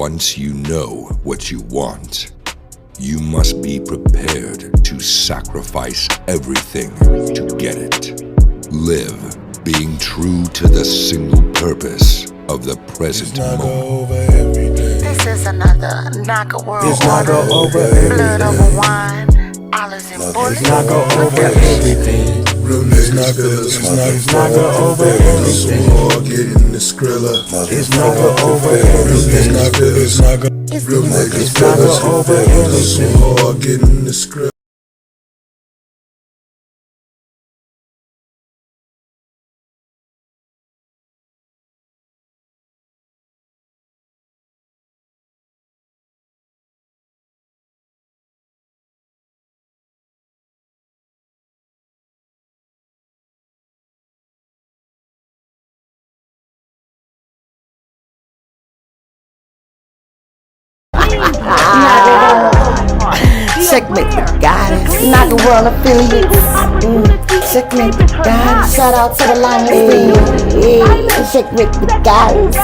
Once you know what you want, you must be prepared to sacrifice everything to get it. Live being true to the single purpose of the present moment. This is another knocker world. It's not go over everything. Blood over wine, olives and bullets. It's not go over everything. Real niggas feelers, It's not go over everything. so hard getting the skrilla. It's not go over everything. Real niggas It's not go over feelers, so everything. hard getting the skrilla. Checkmate the goddess, Knocker World affiliates. Checkmate the goddess. Shout out to the Lions team. Checkmate the goddess.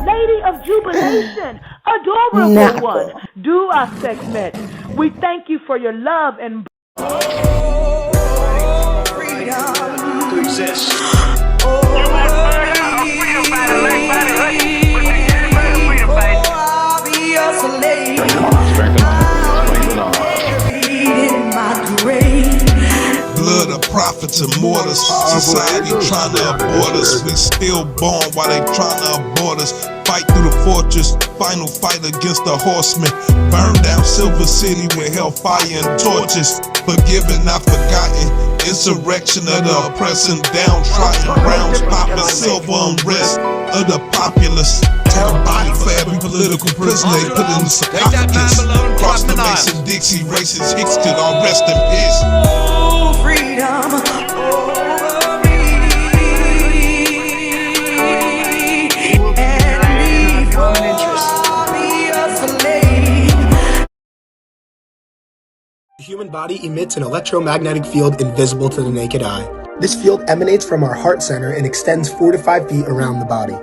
Lady of Jubilation, adorable Knocker. one, do our segment. We thank you for your love and to exist. Blood of prophets and mortars. Society trying to abort us. We still born while they trying to abort us. Fight through the fortress, final fight against the horsemen. Burn down Silver City with hellfire and torches. Forgiven, not forgotten. Insurrection of the oppressing, downtrodden. Rounds popping, silver unrest of the populace. Take a body for every political prisoner they put in the sarcophagus. Cross the Mason-Dixie racist Hicks could all rest in peace. The human body emits an electromagnetic field invisible to the naked eye. This field emanates from our heart center and extends 4 to 5 feet around the body.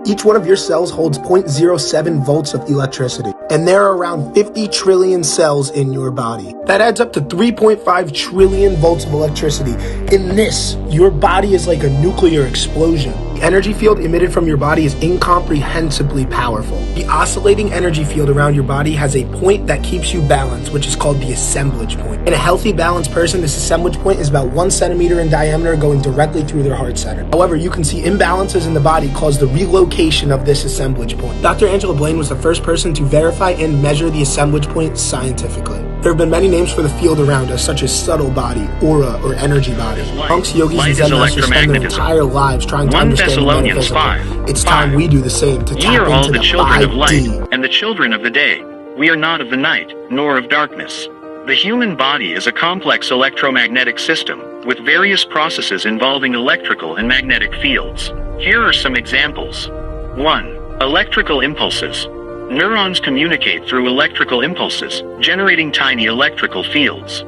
Each one of your cells holds 0.07 volts of electricity, and there are around 50 trillion cells in your body. That adds up to 3.5 trillion volts of electricity. In this, your body is like a nuclear explosion. The energy field emitted from your body is incomprehensibly powerful. The oscillating energy field around your body has a point that keeps you balanced, which is called the assemblage point. In a healthy, balanced person, this assemblage point is about 1 centimeter in diameter, going directly through their heart center. However, you can see imbalances in the body cause the relocation of this assemblage point. Dr. Angela Blaine was the first person to verify and measure the assemblage point scientifically. There have been many names for the field around us, such as subtle body, aura, or energy body. Monks, yogis, and Zen masters spend their entire lives trying to understand the metaphysical. It's time we do the same to Ye tap are all into the the children of light, 5D. and the children of the day. We are not of the night, nor of darkness. The human body is a complex electromagnetic system, with various processes involving electrical and magnetic fields. Here are some examples. 1. Electrical impulses. Neurons communicate through electrical impulses, generating tiny electrical fields.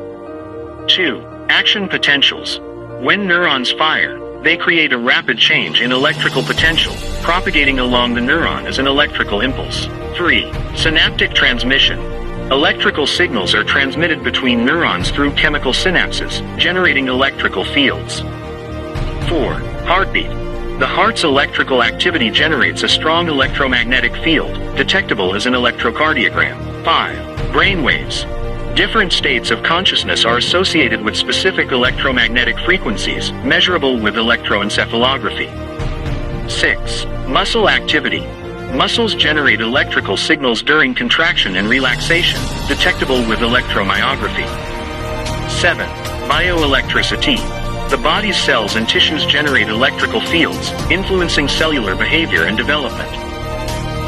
2. Action potentials. When neurons fire, they create a rapid change in electrical potential, propagating along the neuron as an electrical impulse. 3. Synaptic transmission. Electrical signals are transmitted between neurons through chemical synapses, generating electrical fields. 4. Heartbeat. The heart's electrical activity generates a strong electromagnetic field, detectable as an electrocardiogram. 5. Brainwaves. Different states of consciousness are associated with specific electromagnetic frequencies, measurable with electroencephalography. 6. Muscle activity. Muscles generate electrical signals during contraction and relaxation, detectable with electromyography. 7. Bioelectricity. The body's cells and tissues generate electrical fields, influencing cellular behavior and development.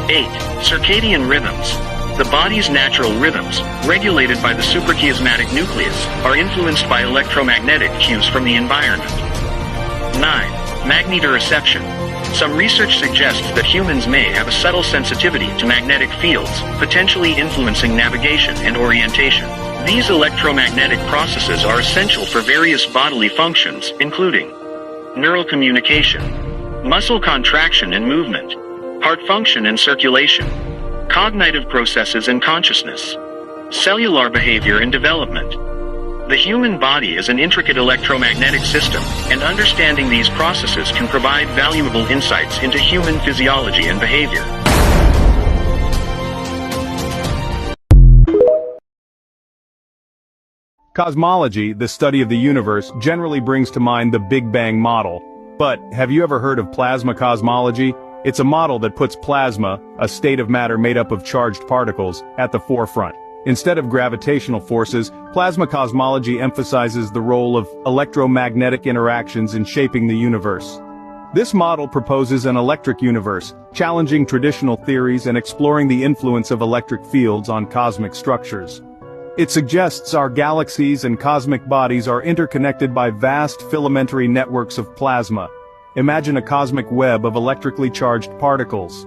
8. Circadian rhythms. The body's natural rhythms, regulated by the suprachiasmatic nucleus, are influenced by electromagnetic cues from the environment. 9. Magnetoreception. Some research suggests that humans may have a subtle sensitivity to magnetic fields, potentially influencing navigation and orientation. These electromagnetic processes are essential for various bodily functions, including neural communication, muscle contraction and movement, heart function and circulation, cognitive processes and consciousness, cellular behavior and development. The human body is an intricate electromagnetic system, and understanding these processes can provide valuable insights into human physiology and behavior. Cosmology, the study of the universe, generally brings to mind the Big Bang model. But, have you ever heard of plasma cosmology? It's a model that puts plasma, a state of matter made up of charged particles, at the forefront. Instead of gravitational forces, plasma cosmology emphasizes the role of electromagnetic interactions in shaping the universe. This model proposes an electric universe, challenging traditional theories and exploring the influence of electric fields on cosmic structures. It suggests our galaxies and cosmic bodies are interconnected by vast filamentary networks of plasma. Imagine a cosmic web of electrically charged particles.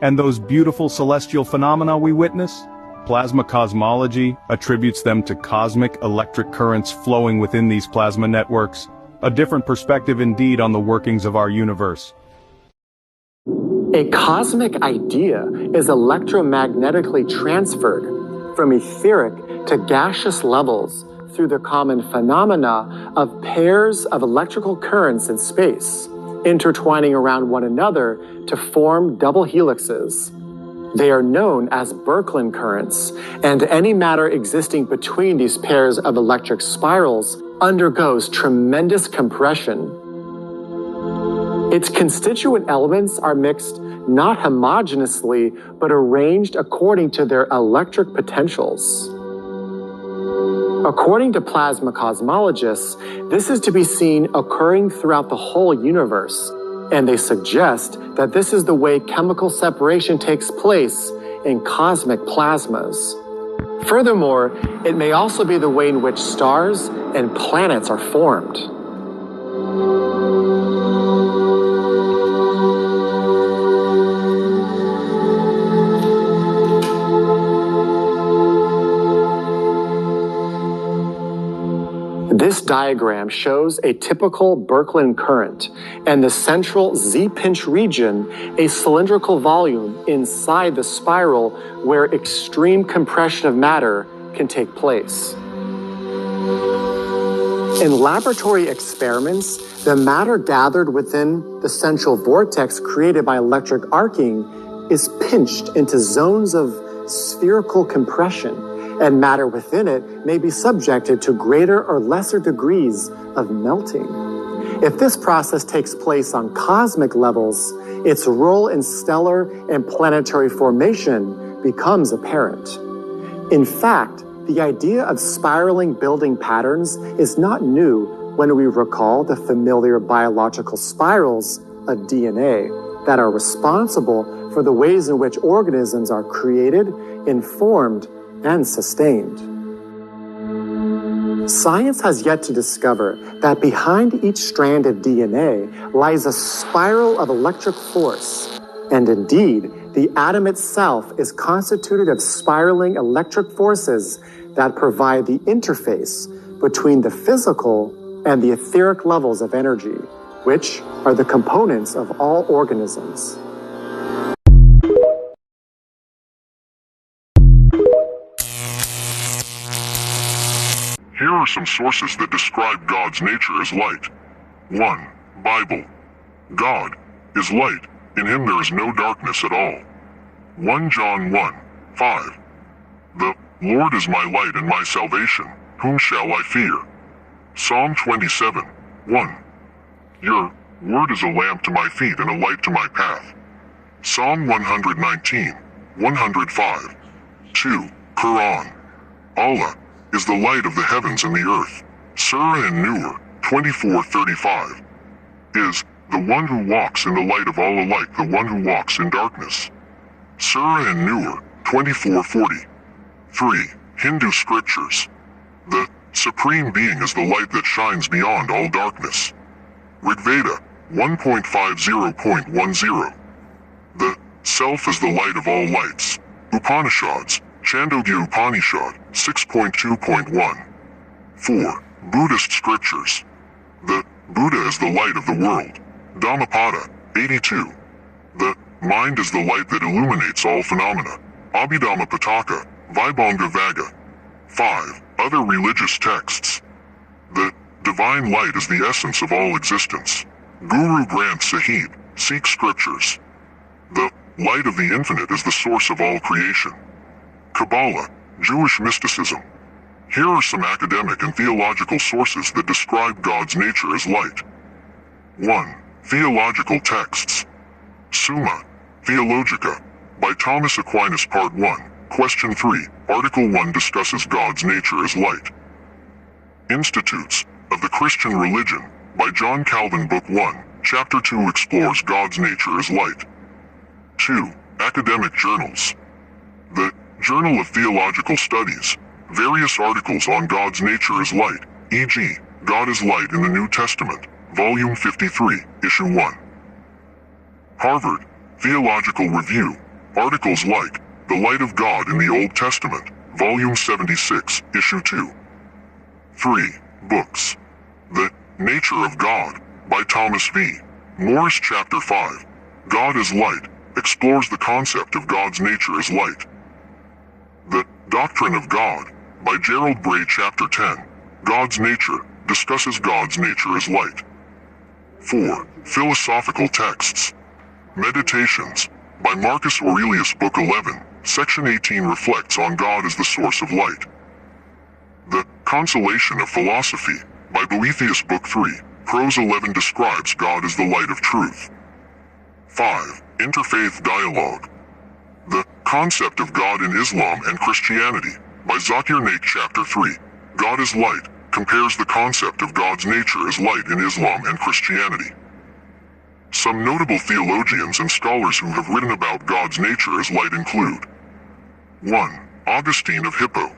And those beautiful celestial phenomena we witness? Plasma cosmology attributes them to cosmic electric currents flowing within these plasma networks. A different perspective indeed on the workings of our universe. A cosmic idea is electromagnetically transferred from etheric to gaseous levels through the common phenomena of pairs of electrical currents in space, intertwining around one another to form double helixes. They are known as Birkeland currents, and any matter existing between these pairs of electric spirals undergoes tremendous compression. Its constituent elements are mixed not homogeneously, but arranged according to their electric potentials. According to plasma cosmologists, this is to be seen occurring throughout the whole universe, and they suggest that this is the way chemical separation takes place in cosmic plasmas. Furthermore, it may also be the way in which stars and planets are formed. This diagram shows a typical Birkeland current, and the central Z-pinch region, a cylindrical volume inside the spiral where extreme compression of matter can take place. In laboratory experiments, the matter gathered within the central vortex created by electric arcing is pinched into zones of spherical compression, and matter within it may be subjected to greater or lesser degrees of melting. If this process takes place on cosmic levels, its role in stellar and planetary formation becomes apparent. In fact, the idea of spiraling building patterns is not new when we recall the familiar biological spirals of DNA that are responsible for the ways in which organisms are created, informed, and sustained. Science has yet to discover that behind each strand of DNA lies a spiral of electric force, and indeed, the atom itself is constituted of spiraling electric forces that provide the interface between the physical and the etheric levels of energy, which are the components of all organisms. Here are some sources that describe God's nature as light. 1. Bible. God is light. In him there is no darkness at all. 1 John 1:5. The Lord is my light and my salvation. Whom shall I fear? Psalm 27:1. Your word is a lamp to my feet and a light to my path. Psalm 119:105. 2. Quran. Allah is the light of the heavens and the earth. Surah An-Nur 24:35 is the one who walks in the light of all alike, the one who walks in darkness. Surah An-Nur 24:40. 3. Hindu scriptures. The Supreme Being is the light that shines beyond all darkness. Rigveda 1.50.10. The Self is the light of all lights. Upanishads, Chandogya Upanishad 6.2.1. 4. Buddhist scriptures. The Buddha is the light of the world. Dhammapada 82. The Mind is the light that illuminates all phenomena. Abhidhamma Pitaka, Vibhanga Vaga. 5. Other religious texts. The divine light is the essence of all existence. Guru Granth Sahib, Sikh scriptures. The light of the infinite is the source of all creation. Kabbalah, Jewish mysticism. Here are some academic and theological sources that describe God's nature as light. 1. Theological texts. Summa Theologica, by Thomas Aquinas, Part 1, Question 3, Article 1 discusses God's nature as light. Institutes of the Christian Religion, by John Calvin, Book 1, Chapter 2 explores God's nature as light. 2. Academic journals. The Journal of Theological Studies, various articles on God's nature as light, e.g., God is Light in the New Testament, Volume 53, Issue 1. Harvard Theological Review, articles like The Light of God in the Old Testament, Volume 76, Issue 2. 3. Books. The Nature of God, by Thomas V. Morris, Chapter 5, God is Light, explores the concept of God's nature as light. The Doctrine of God, by Gerald Bray, Chapter 10, God's Nature, discusses God's nature as light. 4. Philosophical texts. Meditations, by Marcus Aurelius, Book 11, Section 18 reflects on God as the source of light. The Consolation of Philosophy, by Boethius, Book 3, Prose 11 describes God as the light of truth. 5. Interfaith Dialogue. The Concept of God in Islam and Christianity, by Zakir Naik, Chapter 3, God is Light, compares the concept of God's nature as light in Islam and Christianity. Some notable theologians and scholars who have written about God's nature as light include 1. Augustine of Hippo.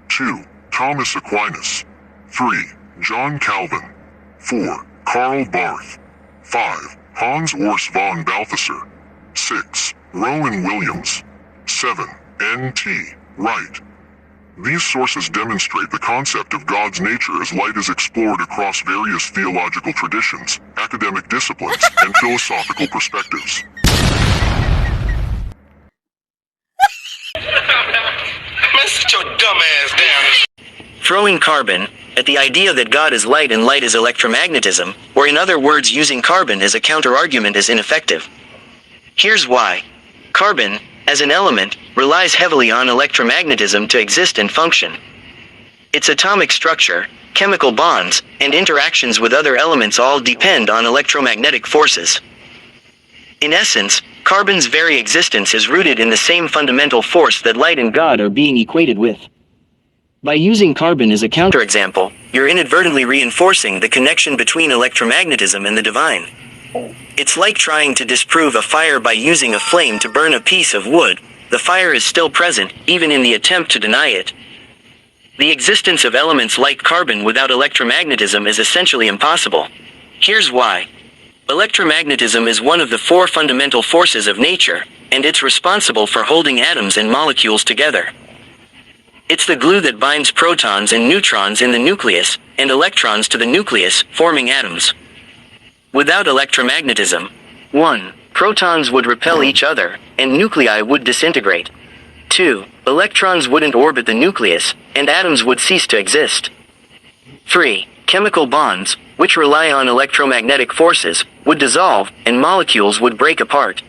2. Thomas Aquinas. 3. John Calvin. 4. Karl Barth. 5. Hans Urs von Balthasar. 6. Rowan Williams. 7. N.T. Wright. These sources demonstrate the concept of God's nature as light is explored across various theological traditions, academic disciplines, and philosophical perspectives. Man, sit your dumb ass down. Throwing carbon at the idea that God is light and light is electromagnetism, or in other words using carbon as a counter-argument, is ineffective. Here's why. Carbon, as an element, relies heavily on electromagnetism to exist and function. Its atomic structure, chemical bonds, and interactions with other elements all depend on electromagnetic forces. In essence, carbon's very existence is rooted in the same fundamental force that light and God are being equated with. By using carbon as a counterexample, you're inadvertently reinforcing the connection between electromagnetism and the divine. It's like trying to disprove a fire by using a flame to burn a piece of wood. The fire is still present, even in the attempt to deny it. The existence of elements like carbon without electromagnetism is essentially impossible. Here's why. Electromagnetism is one of the four fundamental forces of nature, and it's responsible for holding atoms and molecules together. It's the glue that binds protons and neutrons in the nucleus, and electrons to the nucleus, forming atoms. Without electromagnetism, 1. Protons would repel each other, and nuclei would disintegrate. 2. Electrons wouldn't orbit the nucleus, and atoms would cease to exist. 3. Chemical bonds, which rely on electromagnetic forces, would dissolve, and molecules would break apart.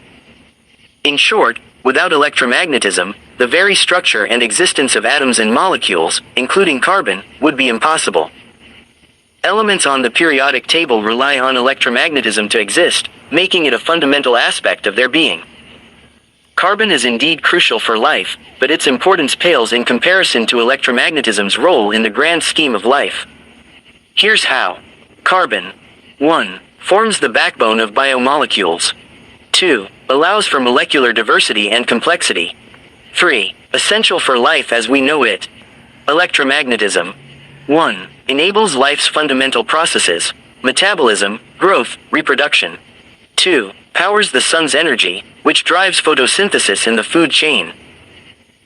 In short, without electromagnetism, the very structure and existence of atoms and molecules, including carbon, would be impossible. Elements on the periodic table rely on electromagnetism to exist, making it a fundamental aspect of their being. Carbon is indeed crucial for life, but its importance pales in comparison to electromagnetism's role in the grand scheme of life. Here's how. Carbon. 1. Forms the backbone of biomolecules. 2. Allows for molecular diversity and complexity. 3. Essential for life as we know it. Electromagnetism. 1. Enables life's fundamental processes, metabolism, growth, reproduction. 2. Powers the sun's energy, which drives photosynthesis in the food chain.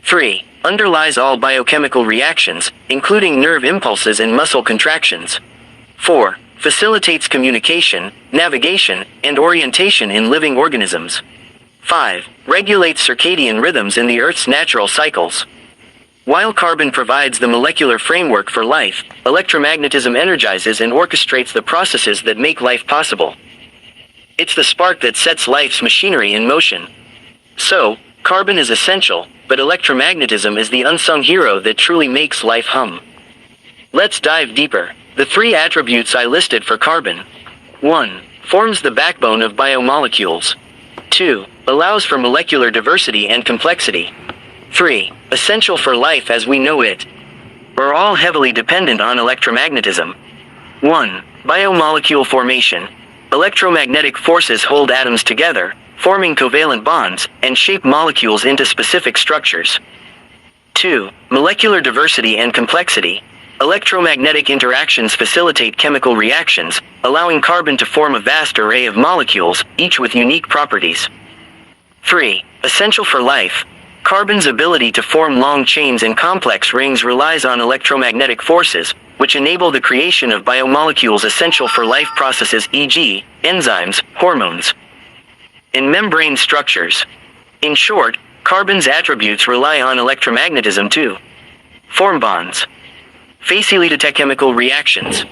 3. Underlies all biochemical reactions, including nerve impulses and muscle contractions. 4. Facilitates communication, navigation, and orientation in living organisms. 5. Regulates circadian rhythms in the Earth's natural cycles. While carbon provides the molecular framework for life, electromagnetism energizes and orchestrates the processes that make life possible. It's the spark that sets life's machinery in motion. So, carbon is essential, but electromagnetism is the unsung hero that truly makes life hum. Let's dive deeper. The 3 attributes I listed for carbon. 1. Forms the backbone of biomolecules. 2. Allows for molecular diversity and complexity. 3. Essential for life as we know it. Are all heavily dependent on electromagnetism. 1. Biomolecule formation. Electromagnetic forces hold atoms together, forming covalent bonds, and shape molecules into specific structures. 2. Molecular diversity and complexity. Electromagnetic interactions facilitate chemical reactions, allowing carbon to form a vast array of molecules, each with unique properties. 3. Essential for life. Carbon's ability to form long chains and complex rings relies on electromagnetic forces, which enable the creation of biomolecules essential for life processes, e.g., enzymes, hormones, and membrane structures. In short, carbon's attributes rely on electromagnetism to form bonds, facilitate chemical reactions,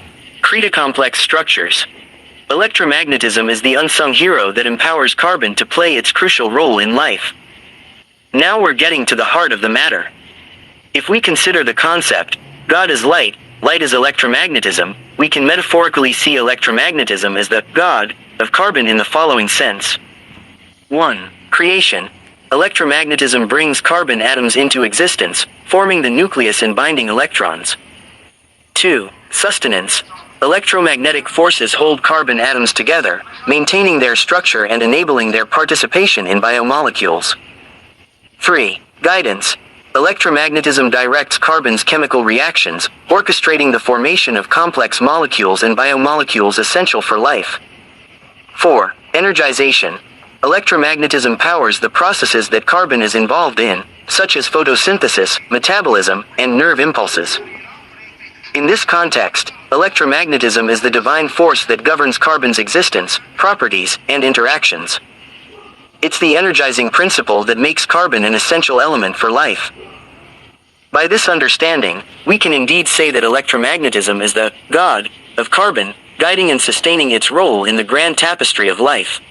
create complex structures. Electromagnetism is the unsung hero that empowers carbon to play its crucial role in life. Now we're getting to the heart of the matter. If we consider the concept, God is light, light is electromagnetism, we can metaphorically see electromagnetism as the God of carbon in the following sense. 1. Creation. Electromagnetism brings carbon atoms into existence, forming the nucleus and binding electrons. 2. Sustenance. Electromagnetic forces hold carbon atoms together, maintaining their structure and enabling their participation in biomolecules. 3. Guidance. Electromagnetism directs carbon's chemical reactions, orchestrating the formation of complex molecules and biomolecules essential for life. 4. Energization. Electromagnetism powers the processes that carbon is involved in, such as photosynthesis, metabolism, and nerve impulses. In this context, electromagnetism is the divine force that governs carbon's existence, properties, and interactions. It's the energizing principle that makes carbon an essential element for life. By this understanding, we can indeed say that electromagnetism is the God of carbon, guiding and sustaining its role in the grand tapestry of life.